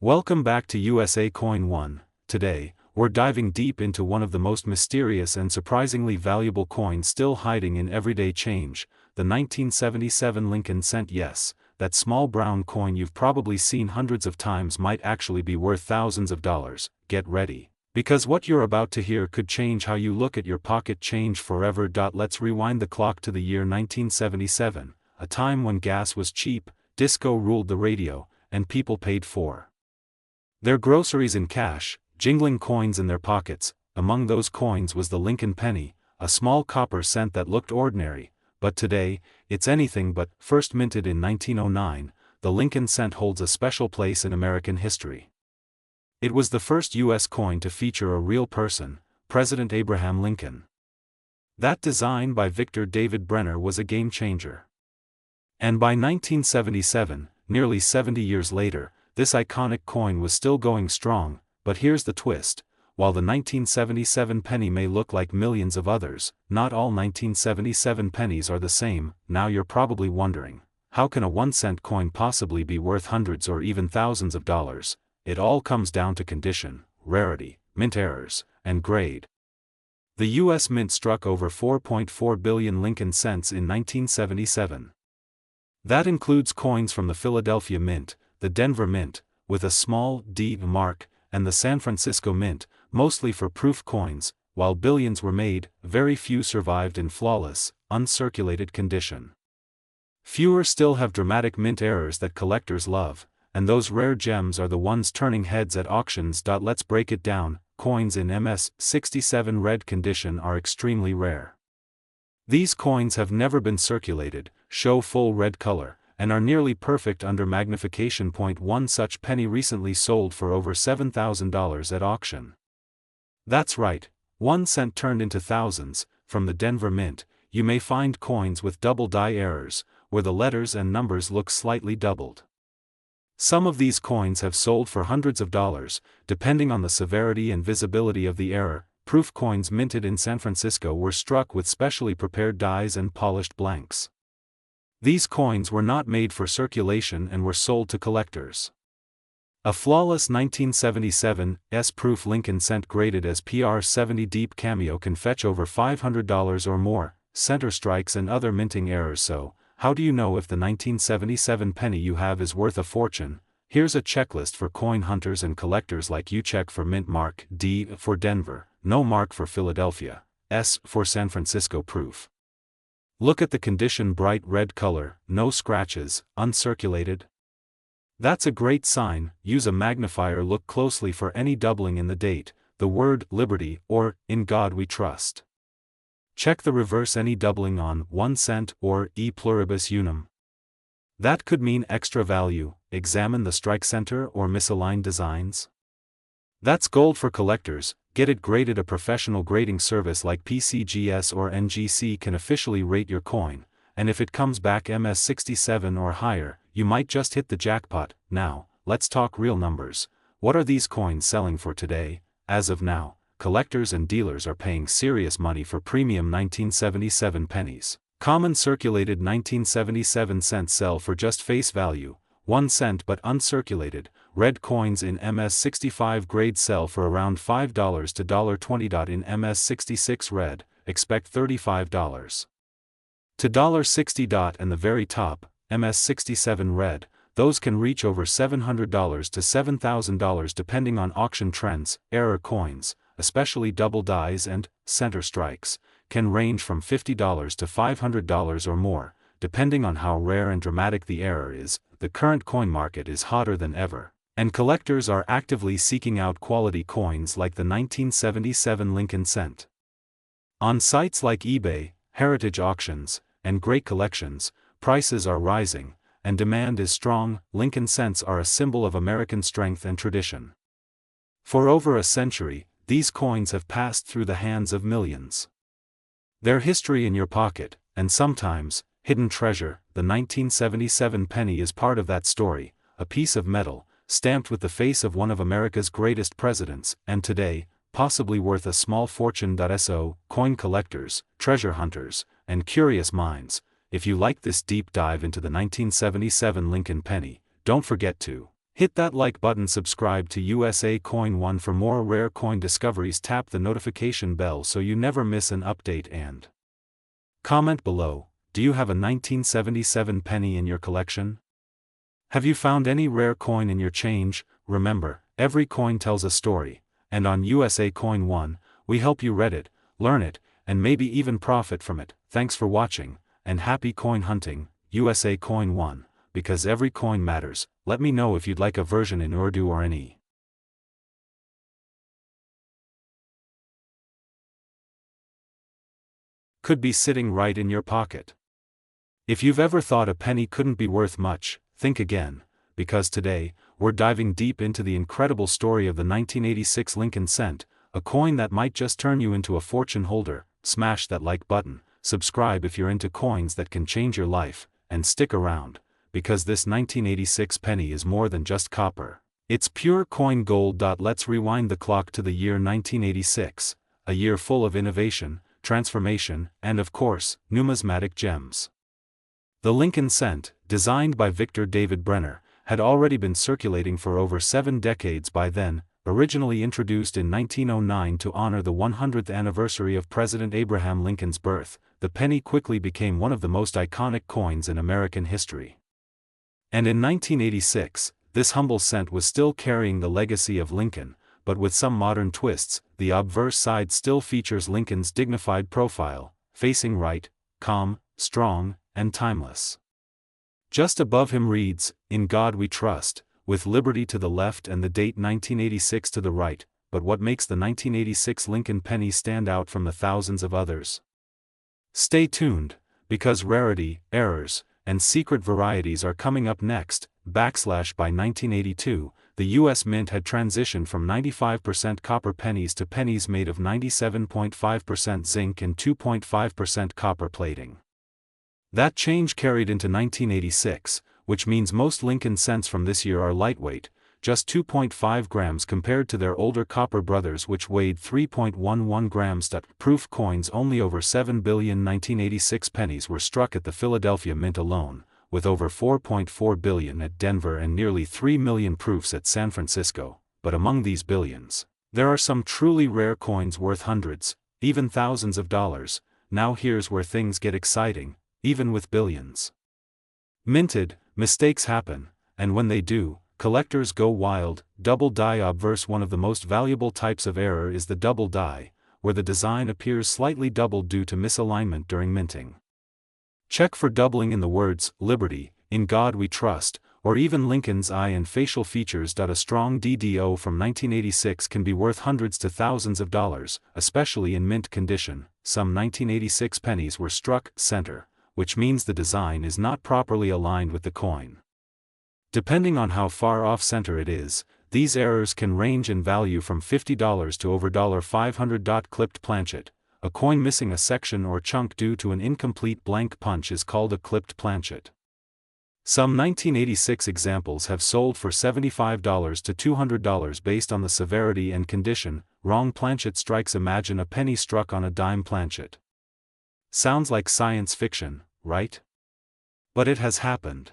Welcome back to USA Coin 1. Today, we're diving deep into one of the most mysterious and surprisingly valuable coins still hiding in everyday change, the 1977 Lincoln cent. Yes, that small brown coin you've probably seen hundreds of times might actually be worth thousands of dollars. Get ready, because what you're about to hear could change how you look at your pocket change forever. Let's rewind the clock to the year 1977, a time when gas was cheap, disco ruled the radio, and people paid for their groceries in cash, jingling coins in their pockets. Among those coins was the Lincoln penny, a small copper cent that looked ordinary, but today, it's anything but. First minted in 1909, the Lincoln cent holds a special place in American history. It was the first U.S. coin to feature a real person, President Abraham Lincoln. That design by Victor David Brenner was a game changer. And by 1977, nearly 70 years later, this iconic coin was still going strong. But here's the twist: while the 1977 penny may look like millions of others, not all 1977 pennies are the same. Now you're probably wondering, how can a 1-cent coin possibly be worth hundreds or even thousands of dollars? It all comes down to condition, rarity, mint errors, and grade. The U.S. Mint struck over 4.4 billion Lincoln cents in 1977. That includes coins from the Philadelphia Mint, the Denver Mint, with a small D mark, and the San Francisco Mint, mostly for proof coins. While billions were made, very few survived in flawless, uncirculated condition. Fewer still have dramatic mint errors that collectors love, and those rare gems are the ones turning heads at auctions. Let's break it down. Coins in MS-67 red condition are extremely rare. These coins have never been circulated, show full red color, and are nearly perfect under magnification. One such penny recently sold for over $7,000 at auction. That's right, 1 cent turned into thousands. From the Denver Mint, you may find coins with double die errors, where the letters and numbers look slightly doubled. Some of these coins have sold for hundreds of dollars, depending on the severity and visibility of the error. Proof coins minted in San Francisco were struck with specially prepared dies and polished blanks. These coins were not made for circulation and were sold to collectors. A flawless 1977 S-proof Lincoln cent graded as PR70 deep cameo can fetch over $500 or more. Center strikes and other minting errors. So, how do you know if the 1977 penny you have is worth a fortune? Here's a checklist for coin hunters and collectors like you. Check for mint mark: D for Denver, no mark for Philadelphia, S for San Francisco proof. Look at the condition: bright red color, no scratches, uncirculated. That's a great sign. Use a magnifier. Look closely for any doubling in the date, the word liberty, or in God we trust. Check the reverse: any doubling on 1 cent or e pluribus unum. That could mean extra value. Examine the strike center or misaligned designs. That's gold for collectors. Get it graded. A professional grading service like PCGS or NGC can officially rate your coin, and if it comes back MS-67 or higher, you might just hit the jackpot. Now, let's talk real numbers. What are these coins selling for today? As of now, collectors and dealers are paying serious money for premium 1977 pennies. Common circulated 1977 cents sell for just face value, 1 cent, but uncirculated, red coins in MS-65 grade sell for around $5 to $20. In MS-66 red, expect $35 to $60. And the very top, MS-67 red, those can reach over $700 to $7,000 depending on auction trends. Error coins, especially double dies and center strikes, can range from $50 to $500 or more, depending on how rare and dramatic the error is. The current coin market is hotter than ever, and collectors are actively seeking out quality coins like the 1977 Lincoln cent. On sites like eBay, heritage auctions, and great collections, prices are rising, and demand is strong. Lincoln cents are a symbol of American strength and tradition. For over a century, these coins have passed through the hands of millions. Their history in your pocket, and sometimes, hidden treasure. The 1977 penny is part of that story, a piece of metal, stamped with the face of one of America's greatest presidents, and today, possibly worth a small fortune. So, coin collectors, treasure hunters, and curious minds, if you like this deep dive into the 1977 Lincoln penny, don't forget to Hit that like button, subscribe to USA Coin 1 for more rare coin discoveries, tap the notification bell so you never miss an update, and comment below, do you have a 1977 penny in your collection? Have you found any rare coin in your change? Remember, every coin tells a story, and on USA Coin 1, we help you read it, learn it, and maybe even profit from it. Thanks for watching, and happy coin hunting, USA Coin 1, because every coin matters. Let me know if you'd like a version in Urdu or any. Could be sitting right in your pocket. If you've ever thought a penny couldn't be worth much, think again, because today, we're diving deep into the incredible story of the 1986 Lincoln cent, a coin that might just turn you into a fortune holder. Smash that like button, subscribe if you're into coins that can change your life, and stick around, because this 1986 penny is more than just copper. It's pure coin gold. Let's rewind the clock to the year 1986, a year full of innovation, transformation, and of course, numismatic gems. The Lincoln cent, designed by Victor David Brenner, had already been circulating for over 7 decades by then. Originally introduced in 1909 to honor the 100th anniversary of President Abraham Lincoln's birth, the penny quickly became one of the most iconic coins in American history. And in 1986, this humble cent was still carrying the legacy of Lincoln, but with some modern twists. The obverse side still features Lincoln's dignified profile, facing right, calm, strong, and timeless. Just above him reads, "In God We Trust," with liberty to the left and the date 1986 to the right. But what makes the 1986 Lincoln penny stand out from the thousands of others? Stay tuned, because rarity, errors, and secret varieties are coming up next. By 1982, the U.S. Mint had transitioned from 95% copper pennies to pennies made of 97.5% zinc and 2.5% copper plating. That change carried into 1986, which means most Lincoln cents from this year are lightweight, just 2.5 grams compared to their older copper brothers which weighed 3.11 grams. Proof coins. Only over 7 billion 1986 pennies were struck at the Philadelphia Mint alone, with over 4.4 billion at Denver and nearly 3 million proofs at San Francisco. But among these billions, there are some truly rare coins worth hundreds, even thousands of dollars. Now here's where things get exciting, even with billions minted, mistakes happen, and when they do, collectors go wild. Double die obverse. One of the most valuable types of error is the double die, where the design appears slightly doubled due to misalignment during minting. Check for doubling in the words, "Liberty," "In God We Trust," or even Lincoln's eye and facial features. A strong DDO from 1986 can be worth hundreds to thousands of dollars, especially in mint condition. Some 1986 pennies were struck center, which means the design is not properly aligned with the coin. Depending on how far off center it is, these errors can range in value from $50 to over $500. Clipped planchet. A coin missing a section or chunk due to an incomplete blank punch is called a clipped planchet. Some 1986 examples have sold for $75 to $200 based on the severity and condition. Wrong planchet strikes. Imagine a penny struck on a dime planchet. Sounds like science fiction, right? But it has happened.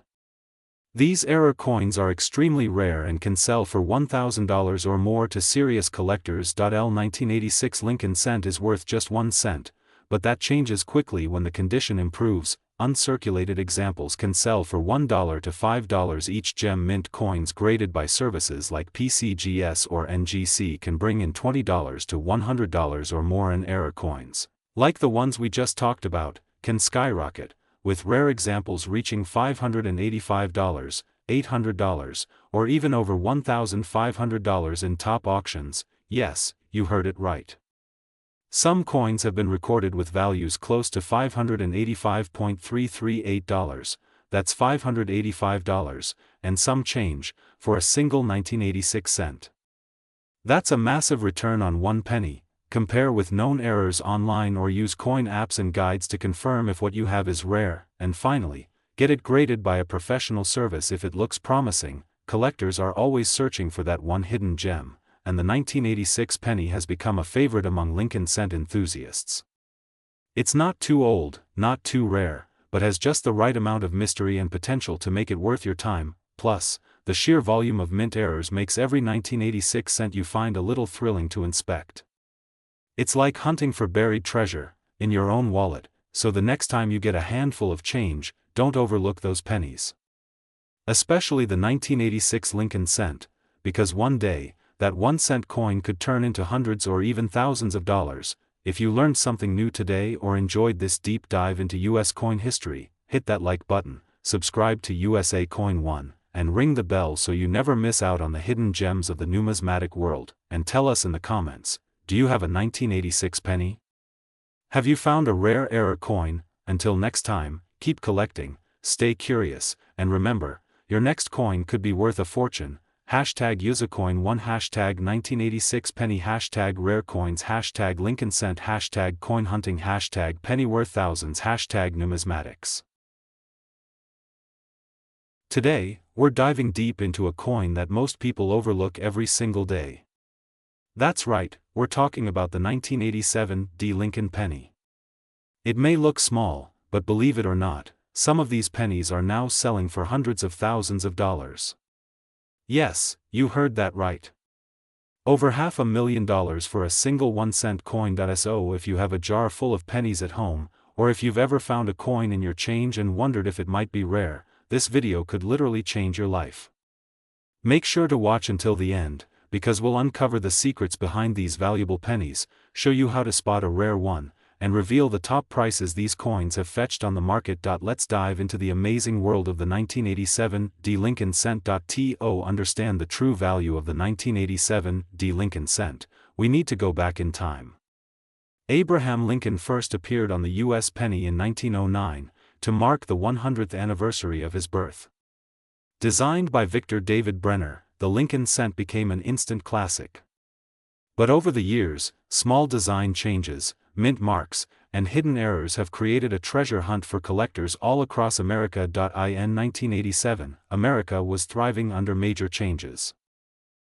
These error coins are extremely rare and can sell for $1,000 or more to serious collectors. 1986 Lincoln cent is worth just 1 cent, but that changes quickly when the condition improves. Uncirculated examples can sell for $1 to $5 each. Gem mint coins graded by services like PCGS or NGC can bring in $20 to $100 or more, and error coins, like the ones we just talked about, can skyrocket, with rare examples reaching $585, $800, or even over $1,500 in top auctions. Yes, you heard it right. Some coins have been recorded with values close to $585.338, that's $585, and some change, for a single 1986 cent. That's a massive return on 1 penny. Compare with known errors online or use coin apps and guides to confirm if what you have is rare. And finally, get it graded by a professional service if it looks promising. Collectors are always searching for that one hidden gem, and the 1986 penny has become a favorite among Lincoln cent enthusiasts. It's not too old, not too rare, but has just the right amount of mystery and potential to make it worth your time. Plus, the sheer volume of mint errors makes every 1986 cent you find a little thrilling to inspect. It's like hunting for buried treasure in your own wallet, so the next time you get a handful of change, don't overlook those pennies. Especially the 1986 Lincoln cent, because one day, that 1 cent coin could turn into hundreds or even thousands of dollars. If you learned something new today or enjoyed this deep dive into US coin history, hit that like button, subscribe to USA Coin 1, and ring the bell so you never miss out on the hidden gems of the numismatic world, and tell us in the comments, do you have a 1986 penny? Have you found a rare error coin? Until next time, keep collecting, stay curious, and remember, your next coin could be worth a fortune. #usecoin1 #1986 penny #rare coins #Lincoln cent #coin hunting #penny worth thousands #numismatics. Today, we're diving deep into a coin that most people overlook every single day. That's right, we're talking about the 1987 Lincoln penny. It may look small, but believe it or not, some of these pennies are now selling for hundreds of thousands of dollars. Yes, you heard that right. Over $500,000 for a single 1 cent coin. So if you have a jar full of pennies at home, or if you've ever found a coin in your change and wondered if it might be rare, this video could literally change your life. Make sure to watch until the end, because we'll uncover the secrets behind these valuable pennies, show you how to spot a rare one, and reveal the top prices these coins have fetched on the market. Let's dive into the amazing world of the 1987 Lincoln cent. To understand the true value of the 1987 Lincoln cent, we need to go back in time. Abraham Lincoln first appeared on the U.S. penny in 1909, to mark the 100th anniversary of his birth. Designed by Victor David Brenner, the Lincoln cent became an instant classic. But over the years, small design changes, mint marks, and hidden errors have created a treasure hunt for collectors all across America. In 1987, America was thriving under major changes.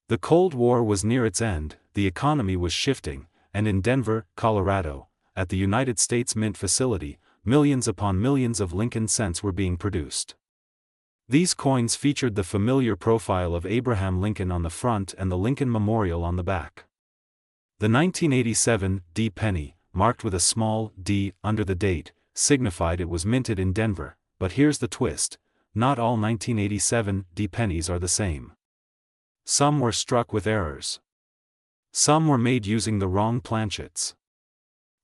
The Cold War was near its end, the economy was shifting, and in Denver, Colorado, at the United States Mint facility, millions upon millions of Lincoln cents were being produced. These coins featured the familiar profile of Abraham Lincoln on the front and the Lincoln Memorial on the back. The 1987 penny, marked with a small d under the date, signified it was minted in Denver, but here's the twist: not all 1987 pennies are the same. Some were struck with errors. Some were made using the wrong planchets.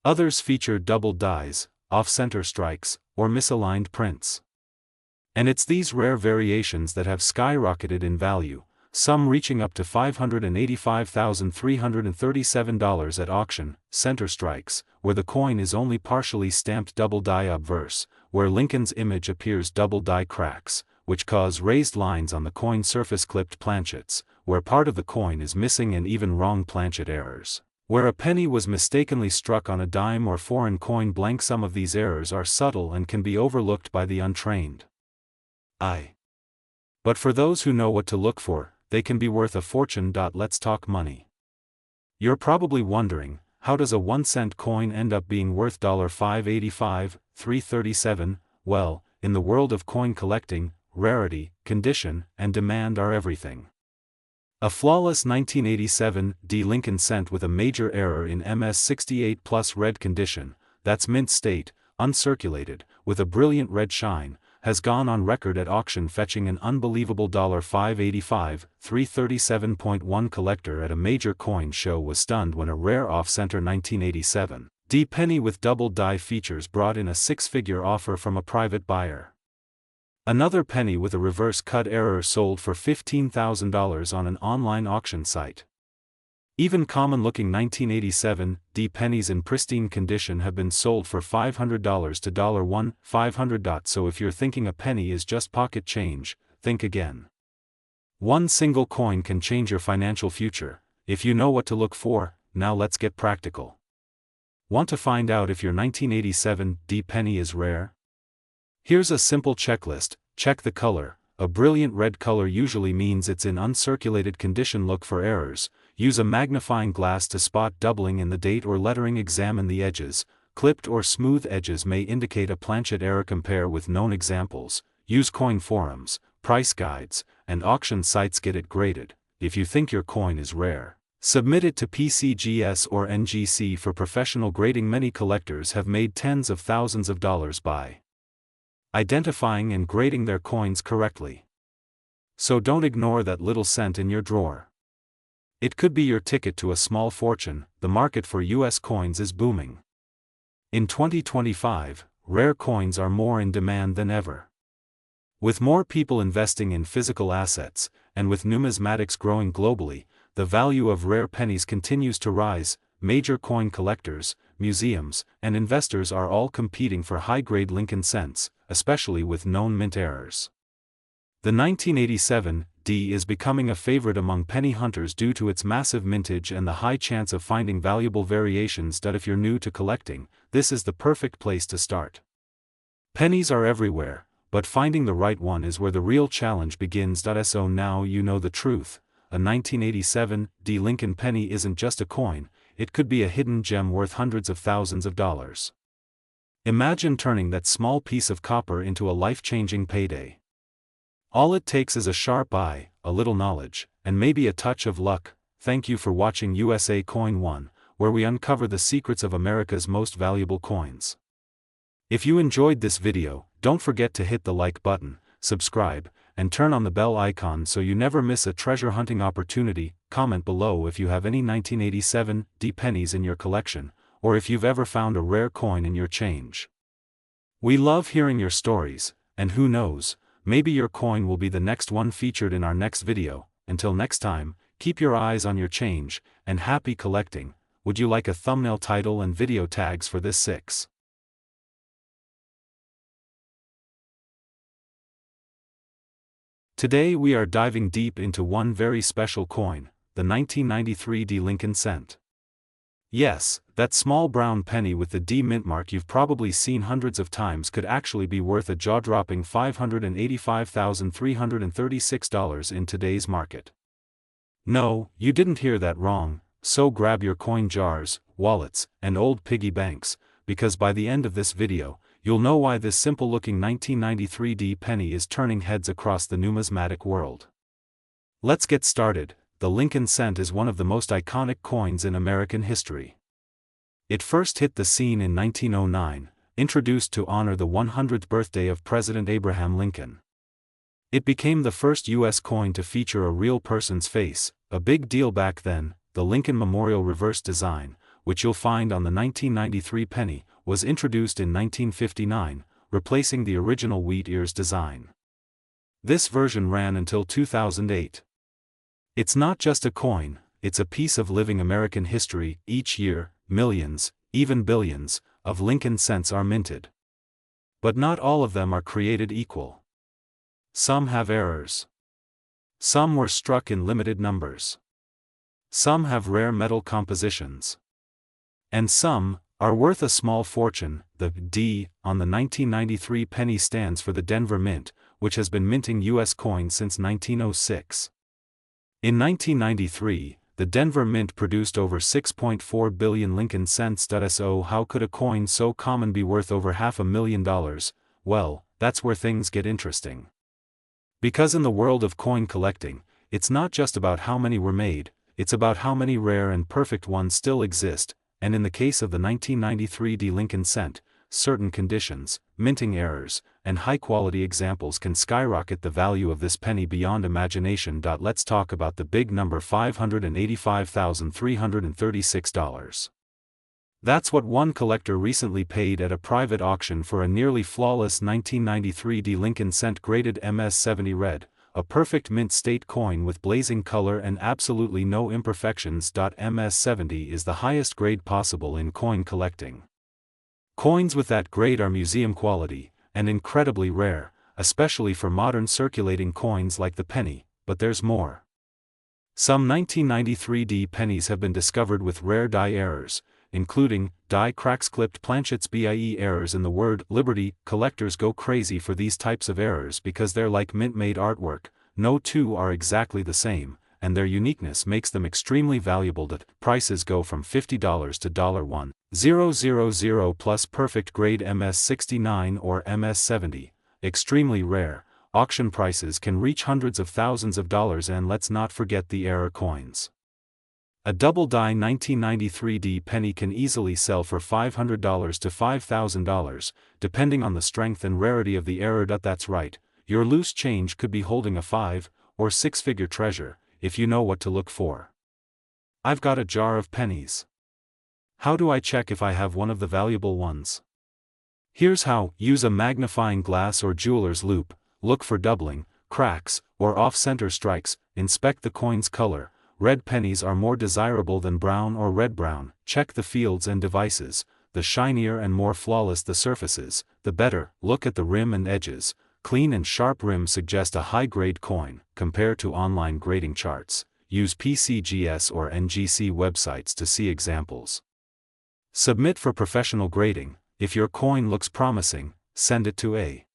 Others featured doubled dies, off-center strikes, or misaligned prints. And it's these rare variations that have skyrocketed in value, some reaching up to $585,337 at auction. Center strikes, where the coin is only partially stamped double die obverse, where Lincoln's image appears double die cracks, which cause raised lines on the coin surface. Clipped planchets, where part of the coin is missing, and even wrong planchet errors, where a penny was mistakenly struck on a dime or foreign coin. Blank. Some of these errors are subtle and can be overlooked by the untrained eye. But for those who know what to look for, they can be worth a fortune. Let's talk money. You're probably wondering, how does a 1 cent coin end up being worth $585, $337? Well, in the world of coin collecting, rarity, condition, and demand are everything. A flawless 1987 Lincoln cent with a major error in MS68 plus red condition, that's mint state, uncirculated, with a brilliant red shine, has gone on record at auction fetching an unbelievable $585, $337.1. Collector at a major coin show was stunned when a rare off-center 1987 penny with double die features brought in a six-figure offer from a private buyer. Another penny with a reverse cut error sold for $15,000 on an online auction site. Even common-looking 1987 pennies in pristine condition have been sold for $500 to $500. So if you're thinking a penny is just pocket change, think again. One single coin can change your financial future, if you know what to look for. Now let's get practical. Want to find out if your 1987 penny is rare? Here's a simple checklist. Check the color. A brilliant red color usually means it's in uncirculated condition. Look for errors. Use a magnifying glass to spot doubling in the date or lettering. Examine the edges. Clipped or smooth edges may indicate a planchet error. Compare with known examples. Use coin forums, price guides, and auction sites get it graded. If you think your coin is rare, submit it to PCGS or NGC for professional grading. Many collectors have made tens of thousands of dollars by identifying and grading their coins correctly. So don't ignore that little cent in your drawer. It could be your ticket to a small fortune. The market for US coins is booming. In 2025, rare coins are more in demand than ever. With more people investing in physical assets, and with numismatics growing globally, the value of rare pennies continues to rise. Major coin collectors, museums, and investors are all competing for high-grade Lincoln cents, especially with known mint errors. The 1987 D is becoming a favorite among penny hunters due to its massive mintage and the high chance of finding valuable variations. If you're new to collecting, this is the perfect place to start. Pennies are everywhere, but finding the right one is where the real challenge begins. So now you know the truth. A 1987 D Lincoln penny isn't just a coin, it could be a hidden gem worth hundreds of thousands of dollars. Imagine turning that small piece of copper into a life-changing payday. All it takes is a sharp eye, a little knowledge, and maybe a touch of luck. Thank you for watching USA Coin 1, where we uncover the secrets of America's most valuable coins. If you enjoyed this video, don't forget to hit the like button, subscribe, and turn on the bell icon so you never miss a treasure hunting opportunity. Comment below if you have any 1987 D pennies in your collection, or if you've ever found a rare coin in your change. We love hearing your stories, and who knows, maybe your coin will be the next one featured in our next video. Until next time, keep your eyes on your change, and happy collecting. Would you like a thumbnail title and video tags for this 6? Today we are diving deep into one very special coin, the 1993 D Lincoln cent. Yes, that small brown penny with the D mint mark you've probably seen hundreds of times could actually be worth a jaw-dropping $585,336 in today's market. No, you didn't hear that wrong, so grab your coin jars, wallets, and old piggy banks, because by the end of this video, you'll know why this simple-looking 1993 D penny is turning heads across the numismatic world. Let's get started. The Lincoln cent is one of the most iconic coins in American history. It first hit the scene in 1909, introduced to honor the 100th birthday of President Abraham Lincoln. It became the first U.S. coin to feature a real person's face, a big deal back then. The Lincoln Memorial reverse design, which you'll find on the 1993 penny, was introduced in 1959, replacing the original wheat ears design. This version ran until 2008. It's not just a coin, it's a piece of living American history. Each year, millions, even billions, of Lincoln cents are minted. But not all of them are created equal. Some have errors. Some were struck in limited numbers. Some have rare metal compositions. And some are worth a small fortune. The D on the 1993 penny stands for the Denver Mint, which has been minting U.S. coins since 1906. In 1993, the Denver Mint produced over 6.4 billion Lincoln cents. So how could a coin so common be worth over $500,000? Well, that's where things get interesting. Because in the world of coin collecting, it's not just about how many were made, it's about how many rare and perfect ones still exist. And in the case of the 1993 D Lincoln cent, certain conditions, minting errors, and high-quality examples can skyrocket the value of this penny beyond imagination. Let's talk about the big number, $585,336. That's what one collector recently paid at a private auction for a nearly flawless 1993 D Lincoln cent graded MS-70 red, a perfect mint state coin with blazing color and absolutely no imperfections. MS-70 is the highest grade possible in coin collecting. Coins with that grade are museum quality, and incredibly rare, especially for modern circulating coins like the penny, but there's more. Some 1993 D pennies have been discovered with rare die errors, including die cracks, clipped planchets, BIE errors in the word Liberty. Collectors go crazy for these types of errors because they're like mint-made artwork. No two are exactly the same, and their uniqueness makes them extremely valuable. Prices go from $50 to $1,000 plus perfect grade MS-69 or MS-70, extremely rare, auction prices can reach hundreds of thousands of dollars, and let's not forget the error coins. A double-die 1993D penny can easily sell for $500 to $5,000, depending on the strength and rarity of the error. That's right, your loose change could be holding a 5- or 6-figure treasure, if you know what to look for. I've got a jar of pennies. How do I check if I have one of the valuable ones? Here's how: use a magnifying glass or jeweler's loupe, look for doubling, cracks, or off-center strikes, inspect the coin's color. Red pennies are more desirable than brown or red-brown. Check the fields and devices. The shinier and more flawless the surfaces, the better. Look at the rim and edges. Clean and sharp rims suggest a high-grade coin. Compare to online grading charts. Use PCGS or NGC websites to see examples. Submit for professional grading. If your coin looks promising, send it to a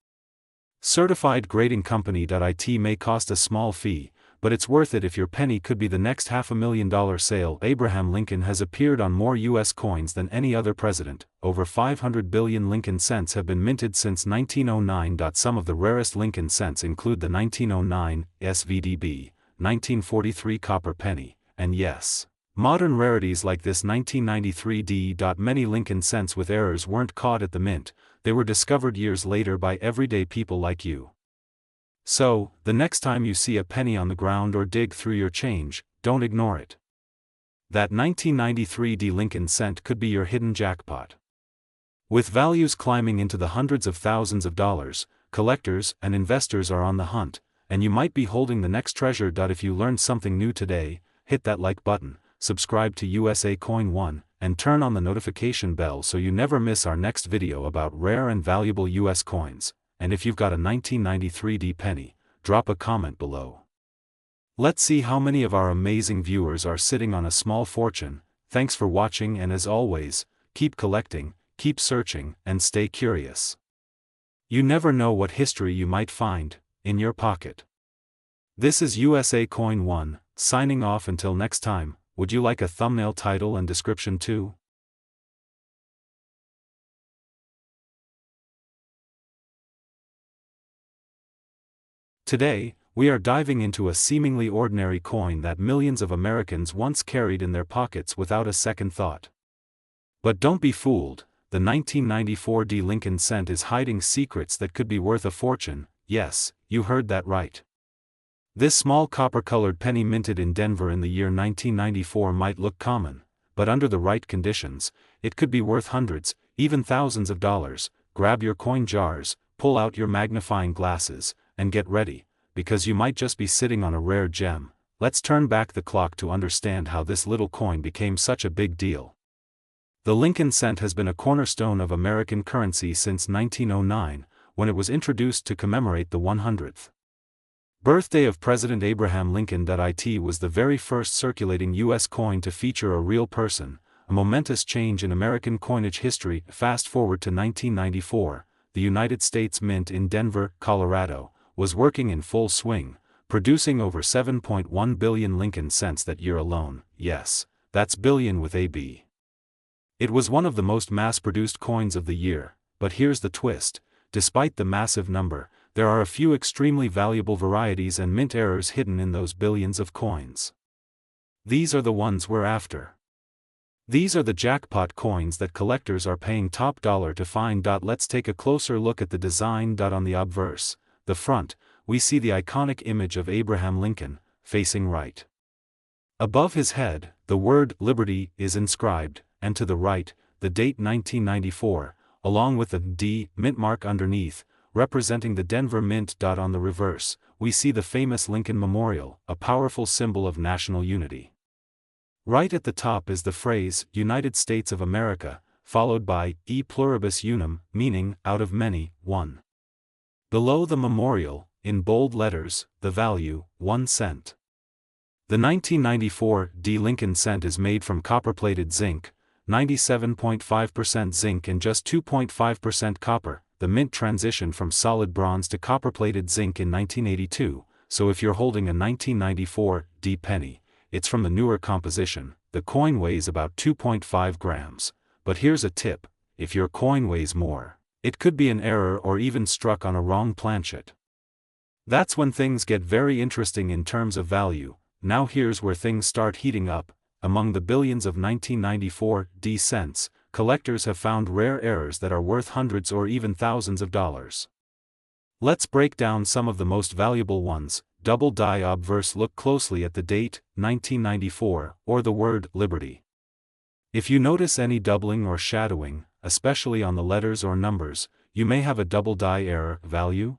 certified grading company. It may cost a small fee, but it's worth it if your penny could be the next $500,000 sale. Abraham Lincoln has appeared on more U.S. coins than any other president. Over 500 billion Lincoln cents have been minted since 1909. Some of the rarest Lincoln cents include the 1909 SVDB, 1943 copper penny, and yes, modern rarities like this 1993D. Many Lincoln cents with errors weren't caught at the mint, they were discovered years later by everyday people like you. So, the next time you see a penny on the ground or dig through your change, don't ignore it. That 1993D Lincoln cent could be your hidden jackpot. With values climbing into the hundreds of thousands of dollars, collectors and investors are on the hunt, and you might be holding the next treasure. If you learned something new today, hit that like button, subscribe to USA Coin 1, and turn on the notification bell so you never miss our next video about rare and valuable US coins. And if you've got a 1993D penny, drop a comment below. Let's see how many of our amazing viewers are sitting on a small fortune. Thanks for watching, and as always, keep collecting, keep searching, and stay curious. You never know what history you might find in your pocket. This is USA Coin 1, signing off. Until next time, would you like a thumbnail title and description too? Today, we are diving into a seemingly ordinary coin that millions of Americans once carried in their pockets without a second thought. But don't be fooled, the 1994D Lincoln cent is hiding secrets that could be worth a fortune. Yes, you heard that right. This small copper-colored penny minted in Denver in the year 1994 might look common, but under the right conditions, it could be worth hundreds, even thousands of dollars. Grab your coin jars, pull out your magnifying glasses, and get ready, because you might just be sitting on a rare gem. Let's turn back the clock to understand how this little coin became such a big deal. The Lincoln cent has been a cornerstone of American currency since 1909, when it was introduced to commemorate the 100th birthday of President Abraham Lincoln. It was the very first circulating U.S. coin to feature a real person, a momentous change in American coinage history. Fast forward to 1994, the United States Mint in Denver, Colorado, was working in full swing, producing over 7.1 billion Lincoln cents that year alone. Yes, that's billion with a B. It was one of the most mass-produced coins of the year, but here's the twist: despite the massive number, there are a few extremely valuable varieties and mint errors hidden in those billions of coins. These are the ones we're after. These are the jackpot coins that collectors are paying top dollar to find. Let's take a closer look at the design. On the obverse, the front, we see the iconic image of Abraham Lincoln, facing right. Above his head, the word Liberty is inscribed, and to the right, the date 1994, along with the D mint mark underneath, representing the Denver Mint. On the reverse, we see the famous Lincoln Memorial, a powerful symbol of national unity. Right at the top is the phrase, United States of America, followed by E pluribus unum, meaning, out of many, one. Below the memorial, in bold letters, the value, 1 cent. The 1994D Lincoln cent is made from copper-plated zinc, 97.5% zinc and just 2.5% copper. The mint transitioned from solid bronze to copper-plated zinc in 1982, so if you're holding a 1994D penny, it's from the newer composition. The coin weighs about 2.5 grams. But here's a tip: if your coin weighs more, it could be an error or even struck on a wrong planchet. That's when things get very interesting in terms of value. Now here's where things start heating up. Among the billions of 1994 D cents, collectors have found rare errors that are worth hundreds or even thousands of dollars. Let's break down some of the most valuable ones. Double die obverse. Look closely at the date, 1994, or the word liberty. If you notice any doubling or shadowing, especially on the letters or numbers, you may have a double die error. Value?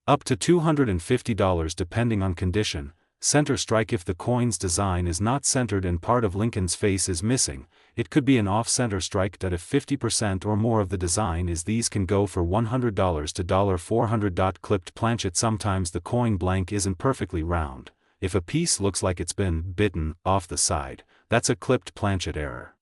Up to $250 depending on condition. Center strike. If the coin's design is not centered and part of Lincoln's face is missing, it could be an off-center strike. If 50% or more of the design is, these can go for $100 to $400. Clipped planchet. Sometimes the coin blank isn't perfectly round. If a piece looks like it's been bitten off the side, that's a clipped planchet error.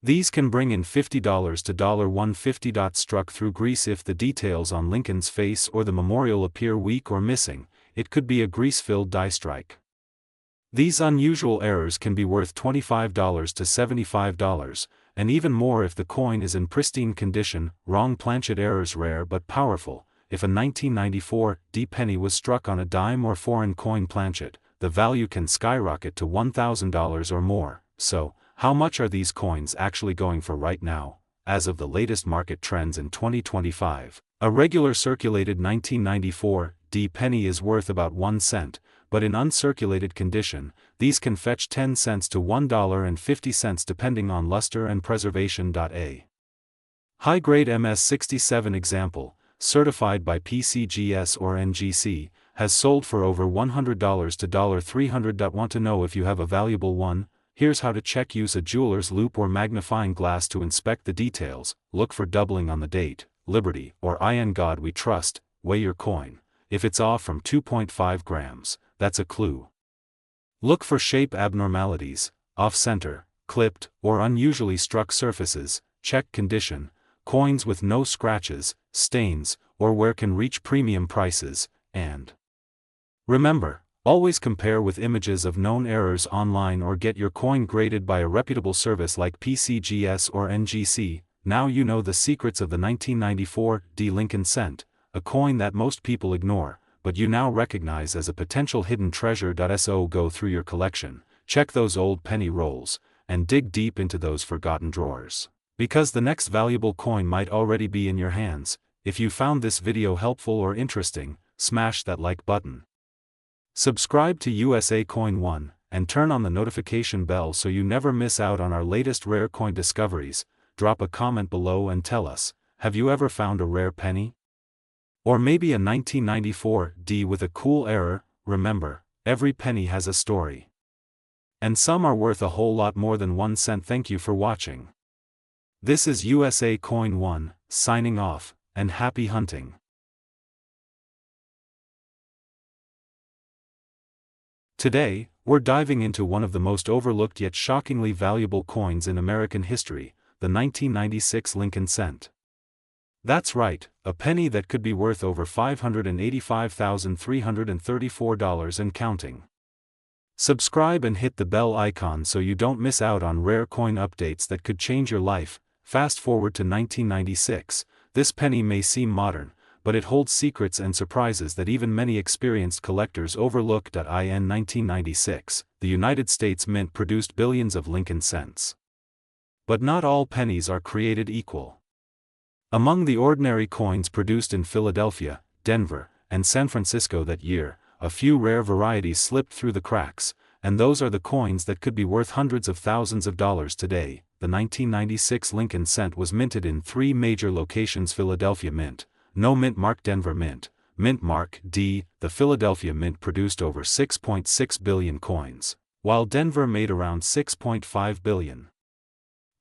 These can bring in $50 to $150. Struck through grease. If the details on Lincoln's face or the memorial appear weak or missing, it could be a grease-filled die strike. These unusual errors can be worth $25 to $75, and even more if the coin is in pristine condition. Wrong planchet errors. Rare but powerful. If a 1994 D penny was struck on a dime or foreign coin planchet, the value can skyrocket to $1,000 or more. So, how much are these coins actually going for right now? As of the latest market trends in 2025, a regular circulated 1994 D penny is worth about 1 cent, but in uncirculated condition, these can fetch 10 cents to $1.50 depending on luster and preservation. A high-grade MS-67 example, certified by PCGS or NGC, has sold for over $100 to $300. Want to know if you have a valuable one? Here's how to check. Use a jeweler's loupe or magnifying glass to inspect the details. Look for doubling on the date, liberty, or in God we trust. Weigh your coin. If it's off from 2.5 grams, that's a clue. Look for shape abnormalities, off-center, clipped, or unusually struck surfaces. Check condition. Coins with no scratches, stains, or wear can reach premium prices. And remember, always compare with images of known errors online or get your coin graded by a reputable service like PCGS or NGC. Now you know the secrets of the 1994 D Lincoln cent, a coin that most people ignore, but you now recognize as a potential hidden treasure. So go through your collection, check those old penny rolls, and dig deep into those forgotten drawers. Because the next valuable coin might already be in your hands. If you found this video helpful or interesting, smash that like button. Subscribe to USA Coin 1, and turn on the notification bell so you never miss out on our latest rare coin discoveries. Drop a comment below and tell us, have you ever found a rare penny? Or maybe a 1994 D with a cool error? Remember, every penny has a story. And some are worth a whole lot more than 1 cent. Thank you for watching. This is USA Coin 1, signing off, and happy hunting. Today, we're diving into one of the most overlooked yet shockingly valuable coins in American history, the 1996 Lincoln cent. That's right, a penny that could be worth over $585,334 and counting. Subscribe and hit the bell icon so you don't miss out on rare coin updates that could change your life. Fast forward to 1996, this penny may seem modern, but it holds secrets and surprises that even many experienced collectors overlooked. In 1996, the United States Mint produced billions of Lincoln cents. But not all pennies are created equal. Among the ordinary coins produced in Philadelphia, Denver, and San Francisco that year, a few rare varieties slipped through the cracks, and those are the coins that could be worth hundreds of thousands of dollars today. The 1996 Lincoln cent was minted in 3 major locations: Philadelphia Mint, No Mint Mark, Denver Mint, Mint Mark D. The Philadelphia Mint produced over 6.6 billion coins, while Denver made around 6.5 billion.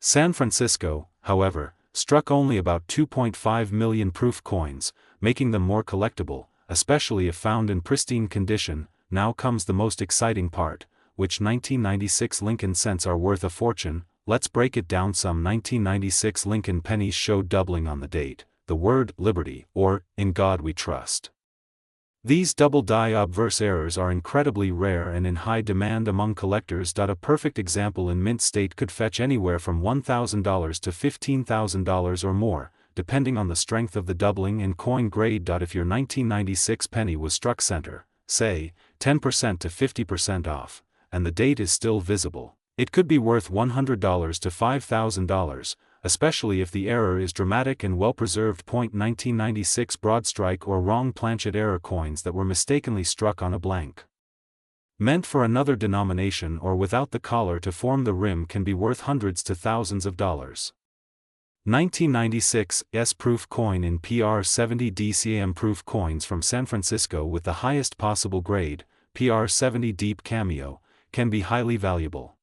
San Francisco, however, struck only about 2.5 million proof coins, making them more collectible, especially if found in pristine condition. Now comes the most exciting part: which 1996 Lincoln cents are worth a fortune? Let's break it down. Some 1996 Lincoln pennies showed doubling on the date, the word liberty, or in God we trust. These double die obverse errors are incredibly rare and in high demand among collectors. A perfect example in mint state could fetch anywhere from $1,000 to $15,000 or more. depending on the strength of the doubling and coin grade. If your 1996 penny was struck center, say, 10% to 50% off, and the date is still visible, it could be worth $100 to $5,000, especially if the error is dramatic and well-preserved. 1996 broad strike or wrong planchet error coins that were mistakenly struck on a blank, meant for another denomination or without the collar to form the rim, can be worth hundreds to thousands of dollars. 1996 S-proof coin in PR70 DCAM proof coins from San Francisco with the highest possible grade, PR70 Deep Cameo, can be highly valuable.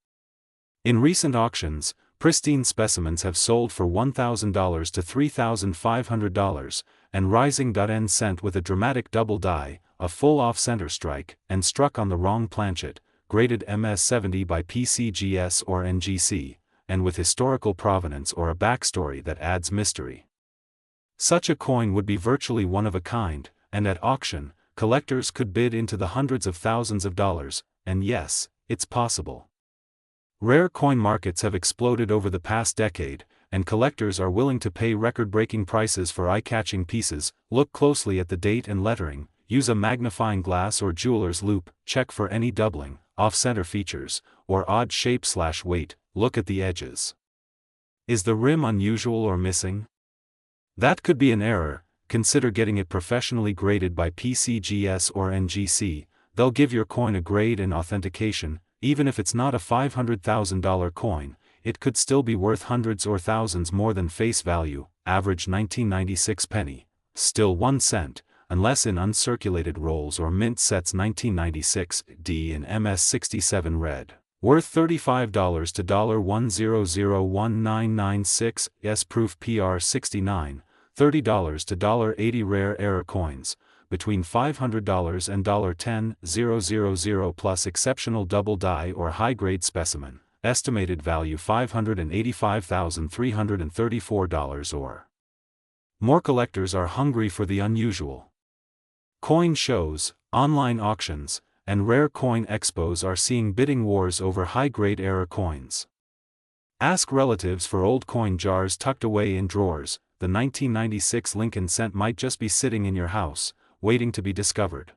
In recent auctions, pristine specimens have sold for $1,000 to $3,500, and rising. N cent with a dramatic double die, a full off-center strike, and struck on the wrong planchet, graded MS70 by PCGS or NGC, and with historical provenance or a backstory that adds mystery. Such a coin would be virtually one of a kind, and at auction, collectors could bid into the hundreds of thousands of dollars, and yes, it's possible. Rare coin markets have exploded over the past decade, and collectors are willing to pay record-breaking prices for eye-catching pieces. Look closely at the date and lettering, use a magnifying glass or jeweler's loupe, check for any doubling, off-center features, or odd shape/weight, look at the edges. Is the rim unusual or missing? That could be an error. Consider getting it professionally graded by PCGS or NGC. They'll give your coin a grade and authentication. Even if it's not a $500,000 coin, it could still be worth hundreds or thousands more than face value. Average 1996 penny, still 1 cent, unless in uncirculated rolls or mint sets. 1996 D in MS67 red, worth $35 to $1001996. S-proof PR69, $30 to $80. Rare error coins, between $500 and $10,000 plus exceptional double die or high-grade specimen, estimated value $585,334 or more. Collectors are hungry for the unusual. Coin shows, online auctions, and rare coin expos are seeing bidding wars over high-grade error coins. Ask relatives for old coin jars tucked away in drawers. The 1996 Lincoln cent might just be sitting in your house, waiting to be discovered.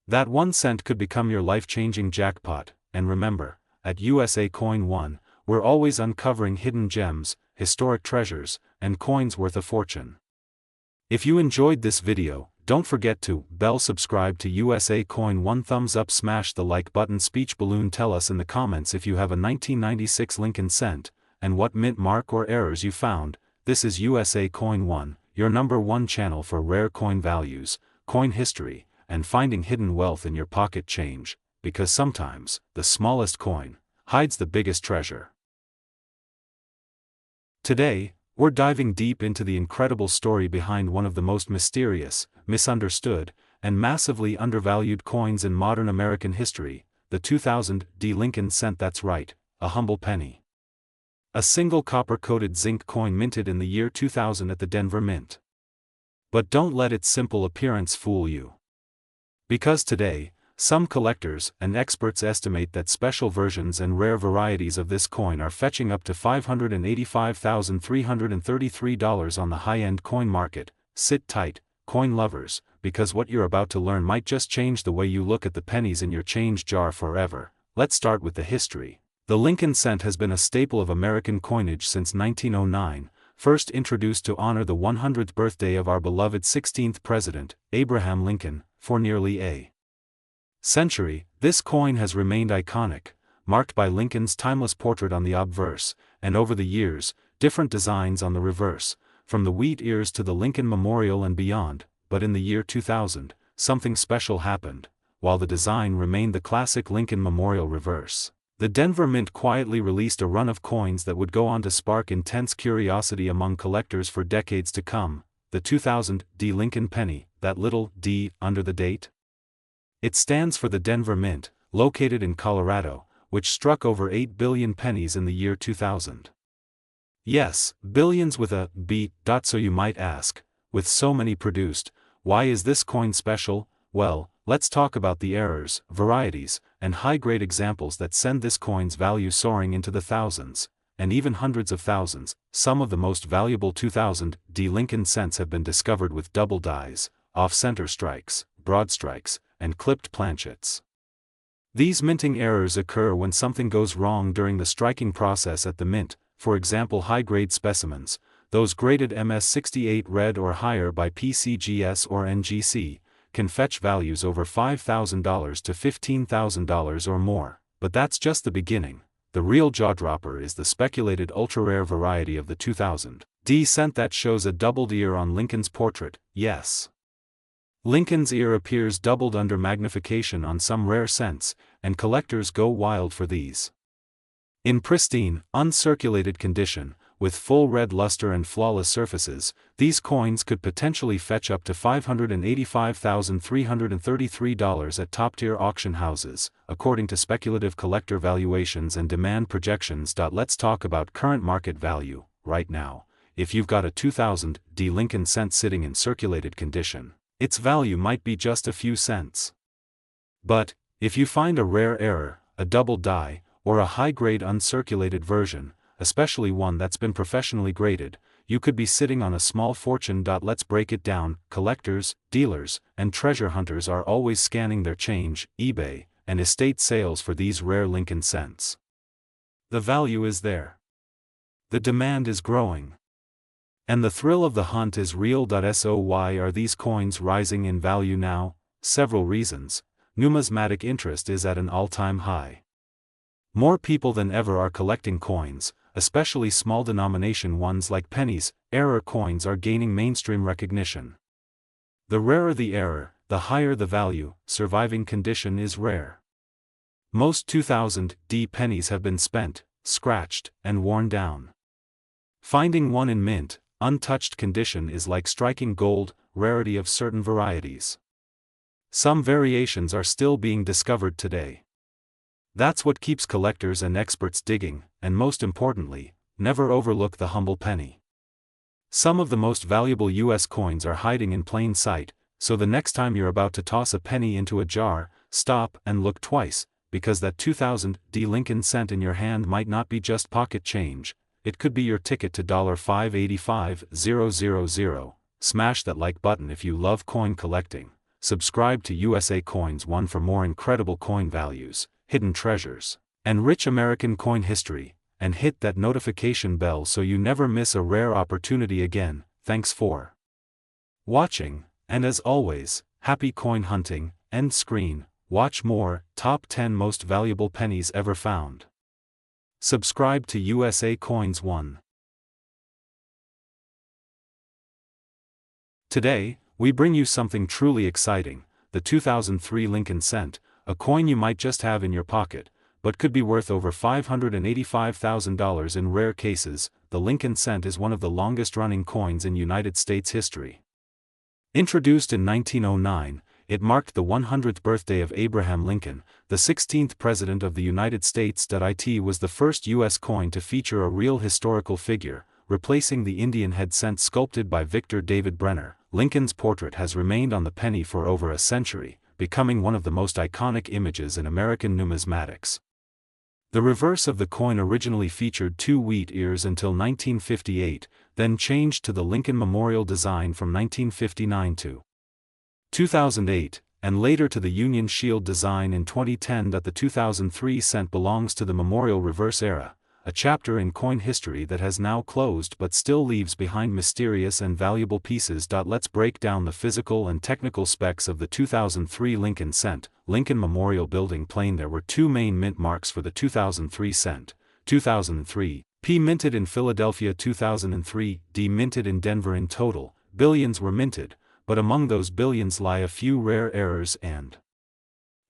That 1 cent could become your life-changing jackpot. And remember, at USA Coin One, we're always uncovering hidden gems, historic treasures, and coins worth a fortune. If you enjoyed this video, don't forget to subscribe to USA Coin One. Thumbs up, smash the like button. Speech balloon. Tell us in the comments if you have a 1996 Lincoln cent, and what mint mark or errors you found. This is USA Coin One, your #1 channel for rare coin values, coin history, and finding hidden wealth in your pocket change, because sometimes, the smallest coin hides the biggest treasure. Today, we're diving deep into the incredible story behind one of the most mysterious, misunderstood, and massively undervalued coins in modern American history, the 2000 D Lincoln cent. That's right, a humble penny. A single copper-coated zinc coin minted in the year 2000 at the Denver Mint. But don't let its simple appearance fool you. Because today, some collectors and experts estimate that special versions and rare varieties of this coin are fetching up to $585,333 on the high-end coin market. Sit tight, coin lovers, because what you're about to learn might just change the way you look at the pennies in your change jar forever. Let's start with the history. The Lincoln cent has been a staple of American coinage since 1909, first introduced to honor the 100th birthday of our beloved 16th President, Abraham Lincoln. For nearly a century, this coin has remained iconic, marked by Lincoln's timeless portrait on the obverse, and over the years, different designs on the reverse, from the wheat ears to the Lincoln Memorial and beyond. But in the year 2000, something special happened. While the design remained the classic Lincoln Memorial reverse, the Denver Mint quietly released a run of coins that would go on to spark intense curiosity among collectors for decades to come. The 2000 D Lincoln penny, that little d under the date. It stands for the Denver Mint, located in Colorado, which struck over 8 billion pennies in the year 2000. Yes, billions with a B. So you might ask, with so many produced, why is this coin special? Well, let's talk about the errors, varieties, and high-grade examples that send this coin's value soaring into the thousands. and even hundreds of thousands. Some of the most valuable 2000 D Lincoln cents have been discovered with double dies, off-center strikes, broad strikes, and clipped planchets. These minting errors occur when something goes wrong during the striking process at the mint. For example, high-grade specimens, those graded MS68 red or higher by PCGS or NGC, can fetch values over $5,000 to $15,000 or more. But that's just the beginning. The real jaw-dropper is the speculated ultra-rare variety of the 2000 D cent that shows a doubled ear on Lincoln's portrait. Yes, Lincoln's ear appears doubled under magnification on some rare cents, and collectors go wild for these. In pristine, uncirculated condition, with full red luster and flawless surfaces, these coins could potentially fetch up to $585,333 at top-tier auction houses, according to speculative collector valuations and demand projections. Let's talk about current market value. Right now, if you've got a 2000 D Lincoln cent sitting in circulated condition, its value might be just a few cents. But, if you find a rare error, a double die, or a high-grade uncirculated version, especially one that's been professionally graded, you could be sitting on a small fortune. Let's break it down. Collectors, dealers, and treasure hunters are always scanning their change, eBay, and estate sales for these rare Lincoln cents. The value is there. The demand is growing. And the thrill of the hunt is real. So why are these coins rising in value now? Several reasons. Numismatic interest is at an all-time high. More people than ever are collecting coins, especially small denomination ones like pennies. Error coins are gaining mainstream recognition. The rarer the error, the higher the value. Surviving condition is rare. Most 2000 D pennies have been spent, scratched, and worn down. Finding one in mint, untouched condition is like striking gold. Rarity of certain varieties. Some variations are still being discovered today. That's what keeps collectors and experts digging, and most importantly, never overlook the humble penny. Some of the most valuable US coins are hiding in plain sight, so the next time you're about to toss a penny into a jar, stop and look twice, because that 2000 D Lincoln cent in your hand might not be just pocket change, it could be your ticket to $585,000. Smash that like button if you love coin collecting. Subscribe to USA Coins 1 for more incredible coin values, hidden treasures, and rich American coin history, and hit that notification bell so you never miss a rare opportunity again. Thanks for watching, and as always, happy coin hunting. End screen. Watch more, Top 10 Most Valuable Pennies Ever Found. Subscribe to USA Coins 1. Today, we bring you something truly exciting, the 2003 Lincoln cent, a coin you might just have in your pocket, but could be worth over $585,000 in rare cases. The Lincoln cent is one of the longest-running coins in United States history. Introduced in 1909, it marked the 100th birthday of Abraham Lincoln, the 16th President of the United States. It was the first U.S. coin to feature a real historical figure, replacing the Indian head cent sculpted by Victor David Brenner. Lincoln's portrait has remained on the penny for over a century, becoming one of the most iconic images in American numismatics. The reverse of the coin originally featured two wheat ears until 1958, then changed to the Lincoln Memorial design from 1959 to 2008, and later to the Union Shield design in 2010. The 2003 cent belongs to the Memorial Reverse era, a chapter in coin history that has now closed but still leaves behind mysterious and valuable pieces. Let's break down the physical and technical specs of the 2003 Lincoln cent. Lincoln Memorial Building Plain. There were two main mint marks for the 2003 cent. 2003, P minted in Philadelphia. 2003, D minted in Denver. In total, billions were minted, but among those billions lie a few rare errors and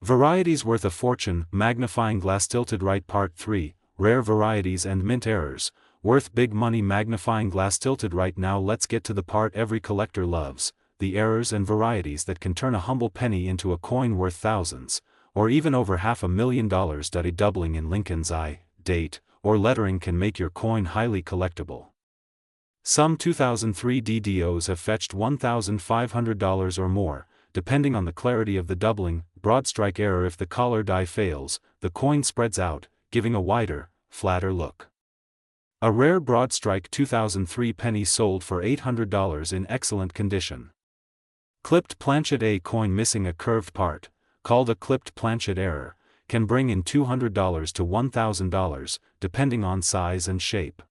varieties worth a fortune. Magnifying glass. Tilted right. Part 3. Rare varieties and mint errors, worth big money. Magnifying glass. Tilted right. Now let's get to the part every collector loves, the errors and varieties that can turn a humble penny into a coin worth thousands, or even over $500,000. A doubling in Lincoln's eye, date, or lettering can make your coin highly collectible. Some 2003 DDOs have fetched $1,500 or more, depending on the clarity of the doubling. Broad strike error. If the collar die fails, the coin spreads out, giving a wider, flatter look. A rare Broadstrike 2003 penny sold for $800 in excellent condition. Clipped planchet. A coin missing a curved part, called a clipped planchet error, can bring in $200 to $1,000, depending on size and shape.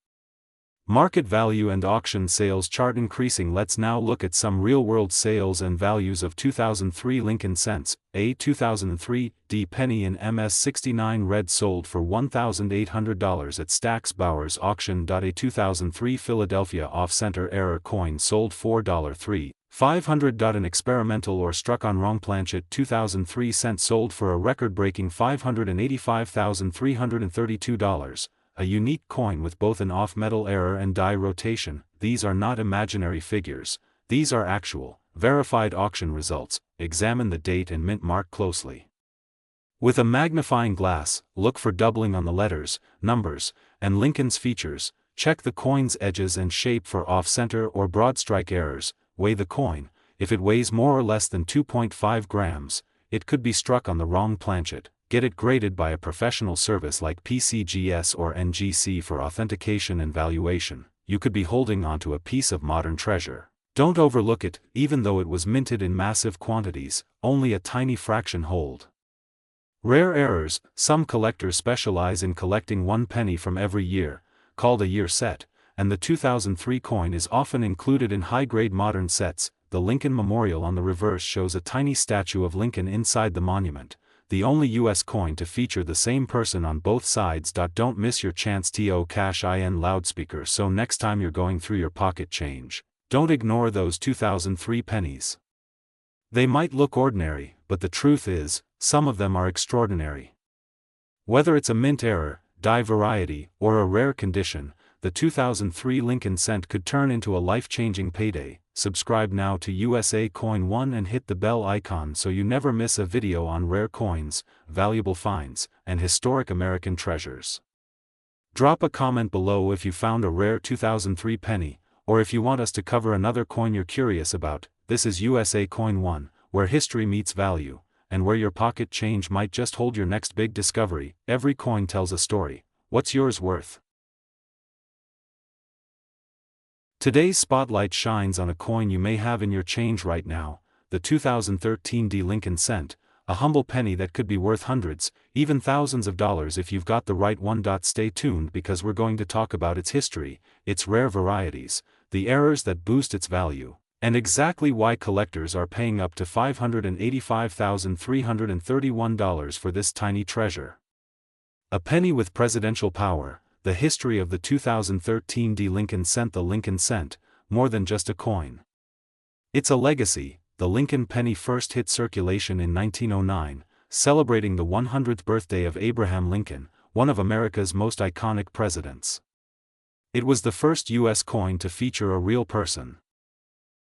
Market value and auction sales chart increasing. Let's now look at some real-world sales and values of 2003 Lincoln cents. A 2003 D penny in MS69 red sold for $1,800 at Stack's Bowers auction. A 2003 Philadelphia off-center error coin sold $4,350. An experimental or struck on wrong planchet 2003 cent sold for a record-breaking $585,332. A unique coin with both an off-metal error and die rotation. These are not imaginary figures, these are actual, verified auction results. Examine the date and mint mark closely. With a magnifying glass, look for doubling on the letters, numbers, and Lincoln's features. Check the coin's edges and shape for off-center or broadstrike errors. Weigh the coin. If it weighs more or less than 2.5 grams, it could be struck on the wrong planchet. Get it graded by a professional service like PCGS or NGC for authentication and valuation. You could be holding onto a piece of modern treasure. Don't overlook it, even though it was minted in massive quantities, only a tiny fraction hold. Rare errors. Some collectors specialize in collecting one penny from every year, called a year set, and the 2003 coin is often included in high-grade modern sets. The Lincoln Memorial on the reverse shows a tiny statue of Lincoln inside the monument, the only U.S. coin to feature the same person on both sides. Don't miss your chance to cash in loudspeaker. So next time you're going through your pocket change, don't ignore those 2003 pennies. They might look ordinary, but the truth is, some of them are extraordinary. Whether it's a mint error, die variety, or a rare condition, the 2003 Lincoln cent could turn into a life-changing payday. Subscribe now to USA Coin One and hit the bell icon so you never miss a video on rare coins, valuable finds, and historic American treasures. Drop a comment below if you found a rare 2003 penny, or if you want us to cover another coin you're curious about. This is USA Coin One, where history meets value, and where your pocket change might just hold your next big discovery. Every coin tells a story. What's yours worth? Today's spotlight shines on a coin you may have in your change right now, the 2013 D Lincoln cent, a humble penny that could be worth hundreds, even thousands of dollars if you've got the right one. Stay tuned because we're going to talk about its history, its rare varieties, the errors that boost its value, and exactly why collectors are paying up to $585,331 for this tiny treasure. A penny with presidential power. The history of the 2013 D Lincoln cent. The Lincoln cent, more than just a coin. It's a legacy. The Lincoln penny first hit circulation in 1909, celebrating the 100th birthday of Abraham Lincoln, one of America's most iconic presidents. It was the first U.S. coin to feature a real person.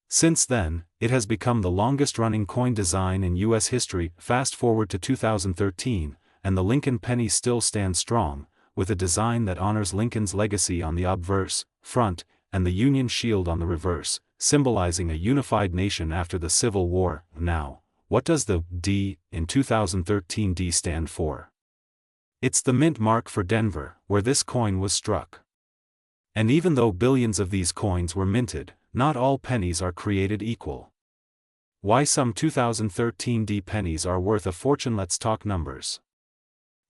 Since then, it has become the longest-running coin design in U.S. history. Fast forward to 2013, and the Lincoln penny still stands strong, with a design that honors Lincoln's legacy on the obverse, front, and the Union shield on the reverse, symbolizing a unified nation after the Civil War. Now, what does the D in 2013 D stand for? It's the mint mark for Denver, where this coin was struck. And even though billions of these coins were minted, not all pennies are created equal. Why some 2013 D pennies are worth a fortune? Let's talk numbers.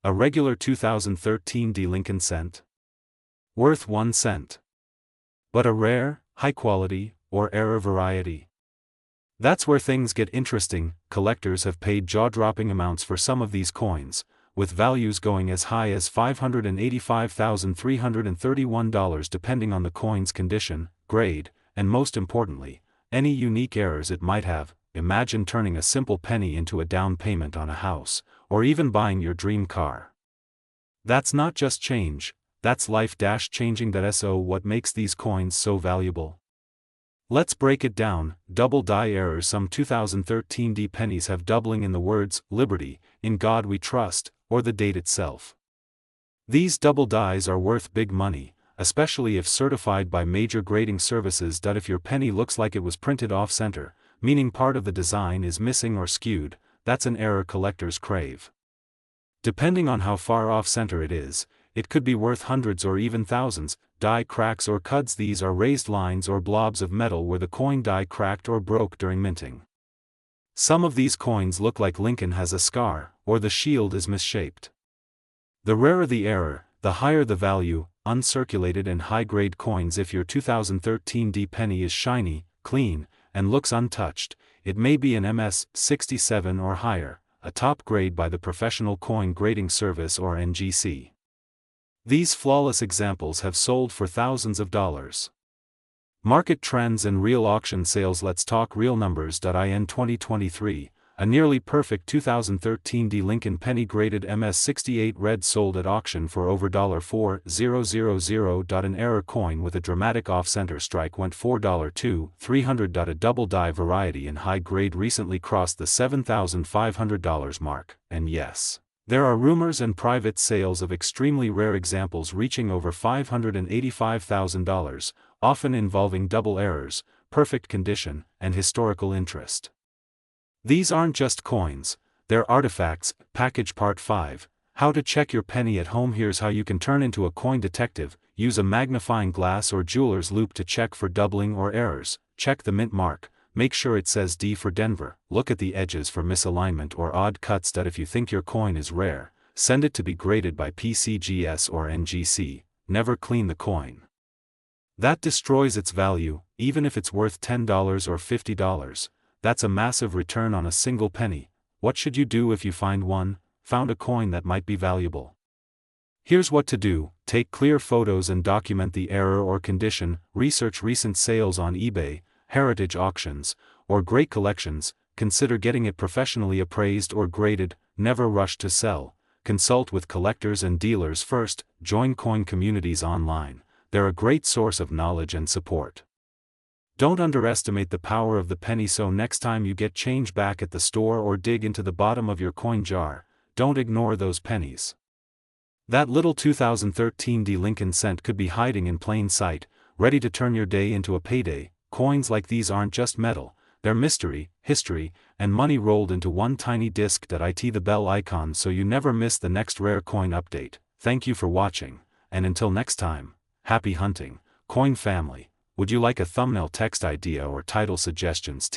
A regular 2013 D Lincoln cent? Worth 1 cent. But a rare, high quality, or error variety? That's where things get interesting. Collectors have paid jaw-dropping amounts for some of these coins, with values going as high as $585,331 depending on the coin's condition, grade, and most importantly, any unique errors it might have. Imagine turning a simple penny into a down payment on a house, or even buying your dream car. That's not just change, that's life-changing. So what makes these coins so valuable? Let's break it down. Double die errors. Some 2013 D pennies have doubling in the words, Liberty, In God We Trust, or the date itself. These double dies are worth big money, especially if certified by major grading services. If your penny looks like it was printed off-center, meaning part of the design is missing or skewed, that's an error collectors crave. Depending on how far off-center it is it could be worth hundreds or even thousands. Die cracks or cuds. These are raised lines or blobs of metal where the coin die cracked or broke during minting. Some of these coins look like Lincoln has a scar, or the shield is misshaped. The rarer the error, the higher the value. Uncirculated and high-grade coins. If your 2013 D penny is shiny, clean, and looks untouched, it may be an MS-67 or higher, a top grade by the Professional Coin Grading Service or NGC. These flawless examples have sold for thousands of dollars. Market trends and real auction sales. Let's talk real numbers. In 2023, a nearly perfect 2013 D Lincoln penny graded MS-68 red sold at auction for over $4,000. An error coin with a dramatic off-center strike went $4,200. A double die variety in high grade recently crossed the $7,500 mark, and yes, there are rumors and private sales of extremely rare examples reaching over $585,000, often involving double errors, perfect condition, and historical interest. These aren't just coins, they're artifacts. Package Part 5, How to check your penny at home. Here's how you can turn into a coin detective. Use a magnifying glass or jeweler's loupe to check for doubling or errors. Check the mint mark, make sure it says D for Denver. Look at the edges for misalignment or odd cuts. If you think your coin is rare, send it to be graded by PCGS or NGC. Never clean the coin. That destroys its value, even if it's worth $10 or $50. That's a massive return on a single penny. What should you do if you found a coin that might be valuable? Here's what to do: take clear photos and document the error or condition. Research recent sales on eBay, heritage auctions, or great collections. Consider getting it professionally appraised or graded. Never rush to sell. Consult with collectors and dealers first. Join coin communities online. They're a great source of knowledge and support. Don't underestimate the power of the penny. So next time you get change back at the store or dig into the bottom of your coin jar, don't ignore those pennies. That little 2013 D Lincoln cent could be hiding in plain sight, ready to turn your day into a payday. Coins like these aren't just metal, they're mystery, history, and money rolled into one tiny disc. Hit the bell icon so you never miss the next rare coin update. Thank you for watching, and until next time, happy hunting, coin family. Would you like a thumbnail text idea or title suggestions?